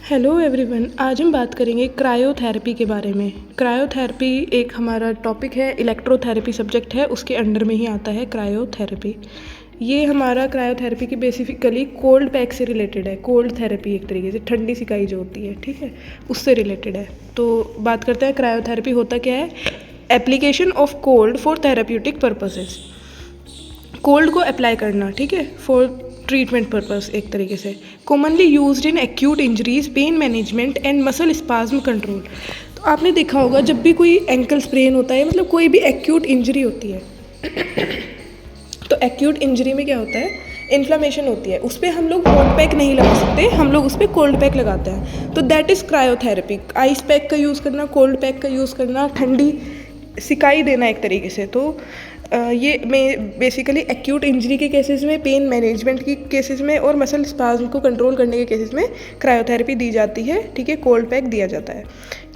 Hello everyone, आज हम बात करेंगे क्रायोथेरेपी के बारे में। क्रायोथेरेपी एक हमारा टॉपिक है, इलेक्ट्रोथेरेपी सब्जेक्ट है, उसके अंडर में ही आता है क्रायोथेरेपी। ये हमारा क्रायोथेरेपी की बेसिकली कोल्ड पैक से रिलेटेड है। कोल्ड थेरेपी एक तरीके से ठंडी सिकाई जो होती है, ठीक है, उससे रिलेटेड है। तो बात करते हैं क्रायोथेरेपी होता क्या है। Application of cold for therapeutic purposes, cold को अप्लाई करना, ठीक है, फॉर ट्रीटमेंट पर्पस एक तरीके से। Commonly used in acute injuries, pain management and muscle spasm control. तो आपने देखा होगा जब भी कोई एंकल स्प्रेन होता है, मतलब कोई भी एक्यूट इंजरी होती है तो एक्यूट इंजरी में क्या होता है, इन्फ्लामेशन होती है, उस पर हम लोग हॉट पैक नहीं लगा सकते, हम लोग उस पर कोल्ड पैक लगाते हैं। तो that is cryotherapy. Ice pack का यूज़ करना, कोल्ड पैक का यूज़ करना, ठंडी सिकाई देना एक तरीके से। तो ये बेसिकली एक्यूट इंजरी के केसेस में, पेन मैनेजमेंट की केसेस में और मसल स्पाज्म को कंट्रोल करने के केसेस में क्रायोथेरेपी दी जाती है, ठीक है, कोल्ड पैक दिया जाता है।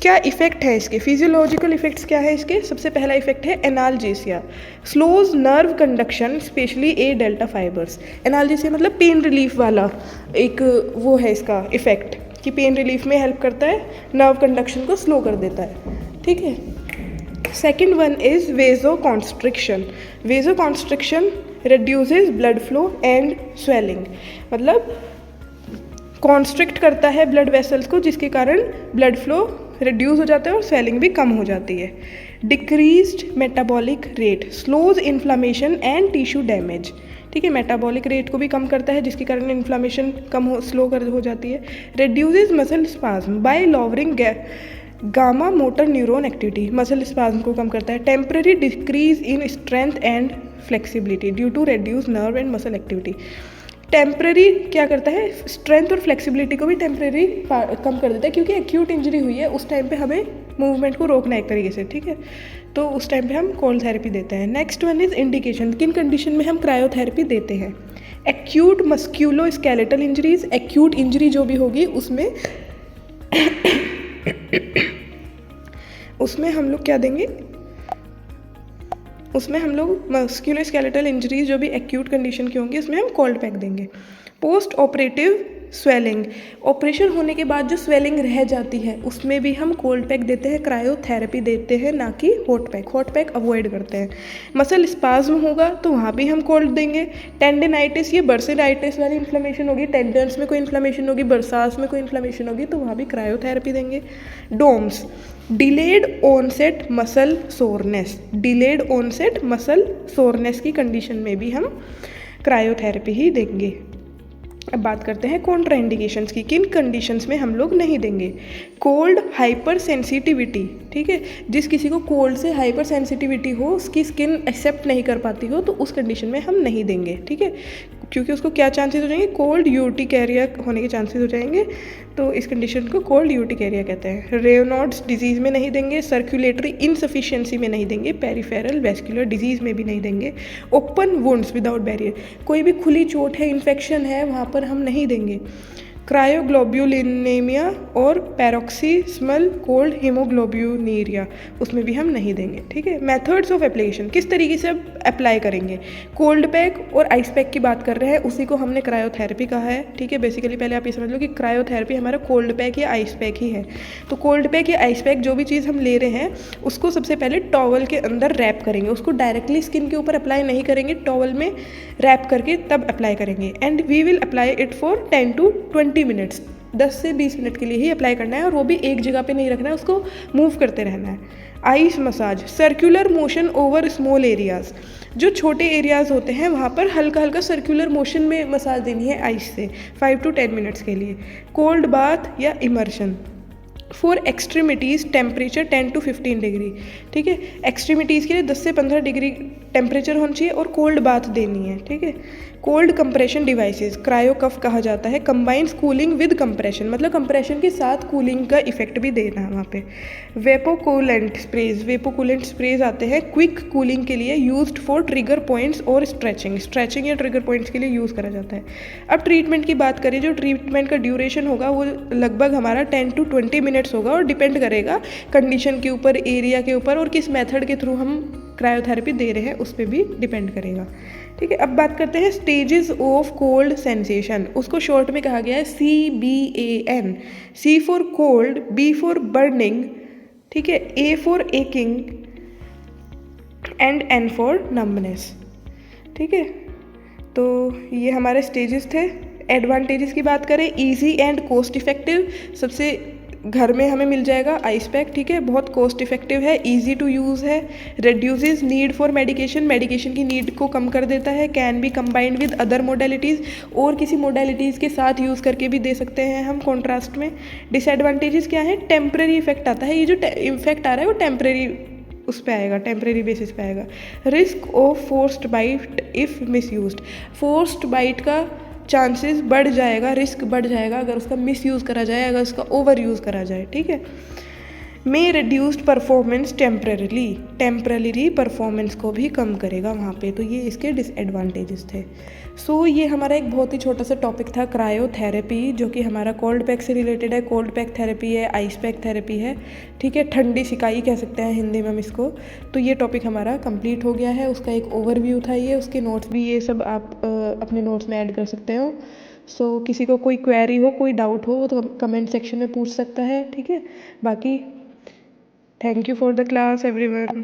क्या इफेक्ट है इसके, फिजियोलॉजिकल इफेक्ट्स क्या है इसके। सबसे पहला इफेक्ट है analgesia, slows nerve conduction specially A delta fibres. Analgesia मतलब पेन रिलीफ वाला एक वो है इसका इफेक्ट, कि पेन रिलीफ में हेल्प करता है, नर्व कंडक्शन को स्लो कर देता है, ठीक है। Second one is vasoconstriction. Vasoconstriction reduces blood flow and swelling. मतलब कॉन्स्ट्रिक्ट करता है ब्लड वेसल्स को, जिसके कारण ब्लड फ्लो रिड्यूस हो जाता है और स्वेलिंग भी कम हो जाती है। Decreased metabolic rate, slows inflammation and tissue damage, ठीक है, मेटाबॉलिक रेट को भी कम करता है, जिसके कारण इन्फ्लामेशन कम हो जाती है। Reduces muscle spasm by lowering gamma motor neuron activity, muscle spasm को कम करता है। Temporary decrease in strength and flexibility due to reduce nerve and muscle activity. Temporary क्या करता है, स्ट्रेंथ और फ्लेक्सिबिलिटी को भी टेम्पररी कम कर देता है, क्योंकि एक्यूट इंजरी हुई है, उस टाइम पे हमें मूवमेंट को रोकना है एक तरीके से, ठीक है, तो उस टाइम पे हम कोल्ड थेरेपी देते हैं। नेक्स्ट वन इज इंडिकेशन, किन कंडीशन में हम क्रायोथेरेपी देते हैं। Acute musculo skeletal injuries, acute injury जो भी होगी उसमें हम लोग क्या देंगे, उसमें हम लोग मस्क्यूलोस्केलेटल इंजरीज जो भी एक्यूट कंडीशन की होंगी उसमें हम कोल्ड पैक देंगे। पोस्ट ऑपरेटिव स्वेलिंग, ऑपरेशन होने के बाद जो स्वेलिंग रह जाती है उसमें भी हम कोल्ड पैक देते हैं, क्रायोथेरेपी देते हैं, ना कि hot pack. Hot pack avoid करते हैं। मसल स्पाज्म होगा तो वहाँ भी हम कोल्ड देंगे। टेंडिनाइटिस, ये बर्सिनाइटिस वाली इन्फ्लेमेशन होगी, टेंडन्स में कोई इन्फ्लेमेशन होगी, बरसास में कोई इन्फ्लेमेशन होगी, तो वहाँ भी क्रायोथेरेपी देंगे। DOMS, delayed onset muscle soreness, delayed onset muscle soreness की कंडीशन में भी हम क्रायोथेरेपी ही देंगे। अब बात करते हैं कॉन्ट्रा इंडिकेशंस की, किन कंडीशंस में हम लोग नहीं देंगे। कोल्ड हाइपर सेंसिटिविटी, ठीक है, जिस किसी को कोल्ड से हाइपर सेंसिटिविटी हो, उसकी स्किन एक्सेप्ट नहीं कर पाती हो, तो उस कंडीशन में हम नहीं देंगे, ठीक है, क्योंकि उसको क्या चांसेस हो जाएंगे, कोल्ड यूटिकेरिया होने के चांसेस हो जाएंगे, तो इस कंडीशन को कोल्ड यूटिकेरिया कहते हैं। रेनॉल्ड्स डिजीज़ में नहीं देंगे, सर्कुलेटरी इनसफिशिएंसी में नहीं देंगे, पेरिफेरल वेस्कुलर डिजीज़ में भी नहीं देंगे। ओपन वुंड्स विदाउट बैरियर, कोई भी खुली चोट है, इन्फेक्शन है, वहाँ पर हम नहीं देंगे। क्रायोग्लोब्यूलिनेमिया और पैरोक्सिस्मल कोल्ड हीमोग्लोब्यूनीरिया, उसमें भी हम नहीं देंगे, ठीक है। मेथड्स ऑफ एप्लीकेशन, किस तरीके से अप्लाई करेंगे। कोल्ड पैक और आइस पैक की बात कर रहे हैं, उसी को हमने क्रायोथेरेपी कहा है, ठीक है। बेसिकली पहले आप ये समझ लो कि क्रायोथेरेपी हमारा कोल्ड पैक या आइस पैक ही है। तो कोल्ड पैक या आइस पैक जो भी चीज़ हम ले रहे हैं उसको सबसे पहले टॉवल के अंदर रैप करेंगे, उसको डायरेक्टली स्किन के ऊपर अप्लाई नहीं करेंगे, टॉवल में रैप करके तब अप्लाई करेंगे। And we will apply it for 10 to 20 minutes, 10 से 20 मिनट के लिए ही अप्लाई करना है, और वो भी एक जगह पे नहीं रखना है, उसको मूव करते रहना है। Ice massage, circular motion over small areas, जो छोटे एरियाज होते हैं वहाँ पर हल्का हल्का सर्कुलर मोशन में मसाज देनी है आइस से 5 to 10 मिनट्स के लिए। कोल्ड बाथ या immersion. For extremities temperature 10 to 15 degree, ठीक है, एक्सट्रीमिटीज़ के लिए 10 से 15 डिग्री टेम्परेचर होना चाहिए और कोल्ड बाथ देनी है, ठीक है। कोल्ड कंप्रेशन डिवाइसेस, क्रायो कफ कहा जाता है, कंबाइंस कूलिंग विद कंप्रेशन, मतलब कंप्रेशन के साथ कूलिंग का इफेक्ट भी देना है वहाँ पे। वेपोकूलेंट स्प्रेज, वेपोकूलेंट स्प्रेज आते हैं क्विक कूलिंग के लिए, यूज्ड फॉर ट्रिगर पॉइंट्स और स्ट्रेचिंग, स्ट्रेचिंग या ट्रिगर पॉइंट्स के लिए यूज़ करा जाता है। अब ट्रीटमेंट की बात करें, जो ट्रीटमेंट का ड्यूरेशन होगा वो लगभग हमारा 10 to 20 मिनट्स होगा, और डिपेंड करेगा कंडीशन के ऊपर, एरिया के ऊपर, और किस मेथड के थ्रू हम क्रायोथेरेपी दे रहे हैं उस पर भी डिपेंड करेगा। ठीक है, अब बात करते हैं स्टेजेस ऑफ कोल्ड सेंसेशन। उसको शॉर्ट में कहा गया है CBAN। C for cold, B for burning, ठीक है, A for aching and N for numbness. ठीक है, तो ये हमारे स्टेजेस थे। एडवांटेजेस की बात करें, इजी एंड कॉस्ट इफेक्टिव। सबसे घर में हमें मिल जाएगा आइस पैक, ठीक है, बहुत कॉस्ट इफेक्टिव है, इजी टू यूज़ है, reduces need for medication, medication की नीड को कम कर देता है, can be combined with other modalities, और किसी मोडेलिटीज़ के साथ यूज़ करके भी दे सकते हैं हम कॉन्ट्रास्ट में। डिसएडवांटेजेस क्या है, टेम्प्रेरी इफेक्ट आता है, ये जो इफेक्ट आ रहा है वो टेम्प्रेरी उस पर आएगा, टेम्प्रेरी बेसिस पे आएगा। Risk of forced bite if misused, forced bite का चांसेस बढ़ जाएगा, रिस्क बढ़ जाएगा अगर उसका मिस यूज़ करा जाए, अगर उसका ओवर यूज़ करा जाए। ठीक है, मे रिड्यूस्ड परफॉर्मेंस टेम्पररी परफॉर्मेंस को भी कम करेगा वहाँ पे। तो ये इसके डिसएडवांटेजेस थे। सो ये हमारा एक बहुत ही छोटा सा टॉपिक था क्रायोथेरेपी, जो कि हमारा कोल्ड पैक से रिलेटेड है। कोल्ड पैक थेरेपी है, आइस पैक थेरेपी है, ठीक है, ठंडी सिकाई कह सकते हैं हिंदी में हम इसको। तो ये टॉपिक हमारा कंप्लीट हो गया है, उसका एक ओवरव्यू था ये, उसके नोट्स भी ये सब आप अपने नोट्स में ऐड कर सकते हो। सो किसी को कोई क्वेरी हो, कोई डाउट हो तो कमेंट सेक्शन में पूछ सकता है। ठीक है, बाकी thank you for the class everyone.